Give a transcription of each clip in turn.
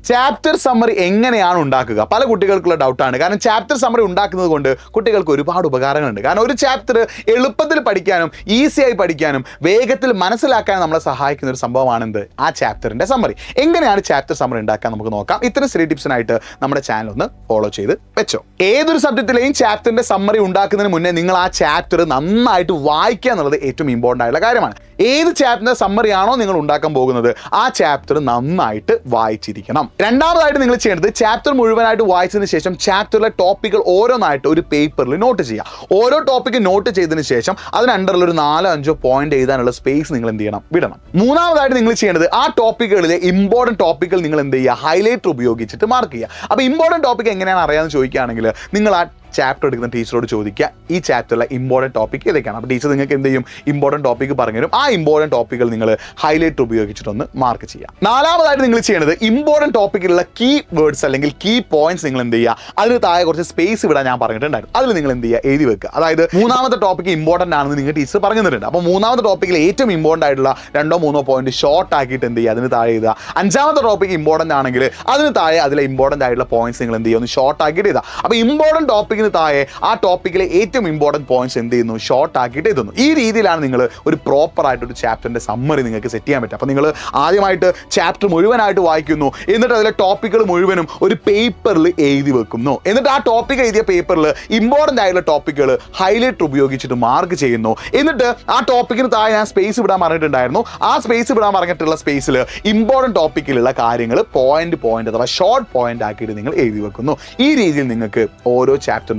Chapter summary എങ്ങനെയാണ് ഉണ്ടാക്കുക? പല കുട്ടികൾക്കുള്ള ഡൗട്ടാണ്. കാരണം ചാപ്റ്റർ സമ്മറി ഉണ്ടാക്കുന്നത് കൊണ്ട് കുട്ടികൾക്ക് ഒരുപാട് ഉപകാരങ്ങളുണ്ട്. കാരണം ഒരു ചാപ്റ്റർ എളുപ്പത്തിൽ പഠിക്കാനും ഈസിയായി പഠിക്കാനും വേഗത്തിൽ മനസ്സിലാക്കാനും നമ്മളെ സഹായിക്കുന്ന ഒരു സംഭവമാണെന്ത്? ആ ചാപ്റ്ററിന്റെ സമ്മറി. എങ്ങനെയാണ് ചാപ്റ്റർ സമ്മറി ഉണ്ടാക്കാൻ നമുക്ക് നോക്കാം. ഇത്തരം സ്റ്റഡി ടിപ്സിനായിട്ട് നമ്മുടെ ചാനൽ ഒന്ന് ഫോളോ ചെയ്ത് വെച്ചോ. ഏതൊരു സബ്ജക്റ്റിലെയും ചാപ്റ്ററിന്റെ സമ്മറി ഉണ്ടാക്കുന്നതിന് മുന്നേ നിങ്ങൾ ആ ചാപ്റ്റർ നന്നായിട്ട് വായിക്കുക എന്നുള്ളത് ഏറ്റവും ഇമ്പോർട്ടൻ്റ് ആയിട്ടുള്ള കാര്യമാണ്. ഏത് ചാപ്റ്ററിന്റെ സമ്മറി ആണോ നിങ്ങൾ ഉണ്ടാക്കാൻ പോകുന്നത് ആ ചാപ്റ്റർ നന്നായിട്ട് വായിച്ചിരിക്കണം. രണ്ടാമതായിട്ട് നിങ്ങൾ ചെയ്യേണ്ടത് ചാപ്റ്റർ മുഴുവനായിട്ട് വായിച്ചതിന് ശേഷം ചാപ്റ്ററിലെ ടോപ്പിക്കുകൾ ഓരോന്നായിട്ട് ഒരു പേപ്പറിൽ നോട്ട് ചെയ്യുക. ഓരോ ടോപ്പിക്ക് നോട്ട് ചെയ്തതിന് ശേഷം അതിന് അണ്ടറിൽ ഒരു 4-5 പോയിന്റ് എഴുതാനുള്ള സ്പേസ് നിങ്ങൾ എന്ത് ചെയ്യണം? വിടണം. മൂന്നാമതായിട്ട് നിങ്ങൾ ചെയ്യേണ്ടത് ആ ടോപ്പിക്കുകളിലെ ഇമ്പോർട്ടൻറ്റ് ടോപ്പിക്കുകൾ നിങ്ങൾ എന്ത് ചെയ്യുക? ഹൈലൈറ്റർ ഉപയോഗിച്ചിട്ട് മാർക്ക് ചെയ്യുക. അപ്പോൾ ഇമ്പോർട്ടൻറ്റ് ടോപ്പിക് എങ്ങനെയാണ് അറിയാമെന്ന് ചോദിക്കുകയാണെങ്കിൽ നിങ്ങൾ ആ ചാപ്റ്റർ എടുക്കുന്ന ടീച്ചറോട് ചോദിക്കുക ഈ ചാപ്റ്ററിലെ ഇമ്പോർട്ടൻറ്റ് ടോപ്പിക് ഏതൊക്കെയാണ്. അപ്പോൾ ടീച്ചർ നിങ്ങൾക്ക് എന്ത് ചെയ്യും? ഇമ്പോർട്ടൻറ്റ് ടോപ്പിക്ക് പറഞ്ഞുതരും. ആ ഇമ്പോർട്ടൻറ്റ് ടോപ്പിക്കുകൾ നിങ്ങൾ ഹൈലൈറ്റർ ഉപയോഗിച്ചിട്ടൊന്ന് മാർക്ക് ചെയ്യുക. നാലാമതായിട്ട് നിങ്ങൾ ചെയ്യേണ്ടത് ഇമ്പോർട്ടൻറ്റ് ടോപ്പിക്കിലുള്ള കീ വേർഡ്സ് അല്ലെങ്കിൽ കീ പോയിന്റ്സ് നിങ്ങൾ എന്ത് ചെയ്യുക? അതിന് താഴെ കുറച്ച് സ്പേസ് വിടാൻ ഞാൻ പറഞ്ഞിട്ടുണ്ടായിരുന്നു. അതിൽ നിങ്ങൾ എന്ത് ചെയ്യുക? എഴുതി വെക്കുക. അതായത് മൂന്നാമത്തെ ടോപ്പിക്ക് ഇമ്പോർട്ടൻ്റ് ആണെന്ന് നിങ്ങൾ ടീച്ചർ പറഞ്ഞു തന്നിട്ടുണ്ട്. അപ്പോൾ മൂന്നാമത്തെ ടോപ്പിക്കിൽ ഏറ്റവും ഇമ്പോർട്ടൻ്റ് ആയിട്ടുള്ള 2-3 പോയിന്റ് ഷോർട്ട് ആക്കിയിട്ട് എന്ത് ചെയ്യുക? അതിന് താഴെ എഴുതുക. അഞ്ചാമത്തെ ടോപ്പിക്ക് ഇമ്പോർട്ടൻ്റ് ആണെങ്കിൽ അതിന് താഴെ അതിലെ ഇമ്പോർട്ടൻ്റ് ആയിട്ടുള്ള പോയിന്റ്സ് നിങ്ങൾ എന്ത് ചെയ്യുക? ഒന്ന് ഷോർട്ട് ആക്കിയിട്ട് എഴുതുക. അപ്പോൾ ഇമ്പോർട്ടൻറ്റ് ടോപ്പിക്കിന് താഴെ ആ ടോപ്പിക്കിലെ ഏറ്റവും ഇമ്പോർട്ടൻറ്റ് പോയിന്റ്സ് എന്ത് ചെയ്യുന്നു? ഷോർട്ട് ആക്കിയിട്ട് എഴുതുന്നു. ഈ രീതിയിലാണ് നിങ്ങൾ ഒരു പ്രോപ്പർ ആയിട്ട് ഒരു ചാപ്റ്ററിന്റെ സമ്മറി നിങ്ങൾക്ക് സെറ്റ് ചെയ്യാൻ പറ്റും. അപ്പോൾ നിങ്ങൾ ആദ്യമായിട്ട് ചാപ്റ്റർ മുഴുവനായിട്ട് വായിക്കുന്നു, എന്നിട്ട് അതിലെ ടോപ്പിക്കുകൾ മുഴുവനും ഒരു പേപ്പറിൽ എഴുതി വെക്കുന്നു. എന്നിട്ട് ആ ടോപ്പിക് എഴുതിയ പേപ്പറിൽ ഇമ്പോർട്ടൻ്റ് ആയിട്ടുള്ള ടോപ്പിക്കുകൾ ഹൈലൈറ്റർ ഉപയോഗിച്ചിട്ട് മാർക്ക് ചെയ്യുന്നു. എന്നിട്ട് ആ ടോപ്പിക്കിന് താഴെ ഞാൻ സ്പേസ് വിടാൻ പറഞ്ഞിട്ടുണ്ടായിരുന്നു. ആ സ്പേസ് വിടാൻ പറഞ്ഞിട്ടുള്ള സ്പേസിൽ ഇമ്പോർട്ടൻറ്റ് ടോപ്പിക്കിലുള്ള കാര്യങ്ങൾ പോയിന്റ് അഥവാ ഷോർട്ട് പോയിന്റ് ആക്കിയിട്ട് നിങ്ങൾ എഴുതി വെക്കുന്നു. ഈ രീതിയിൽ നിങ്ങൾക്ക് ഓരോ ചാപ്റ്ററിൻ്റെയും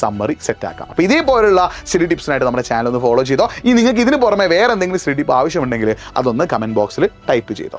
സമ്മറി സെറ്റ് ആക്കാം. അപ്പോൾ ഇതേപോലുള്ള സ്റ്റഡി ടിപ്സിനായിട്ട് നമ്മുടെ ചാനൽ ഒന്ന് ഫോളോ ചെയ്തോ. ഇനി നിങ്ങൾക്ക് ഇതിന് പുറമെ വേറെ എന്തെങ്കിലും സ്റ്റഡി ടിപ്പ് ആവശ്യമുണ്ടെങ്കിൽ അതൊന്ന് കമന്റ് ബോക്സിൽ ടൈപ്പ് ചെയ്തോ.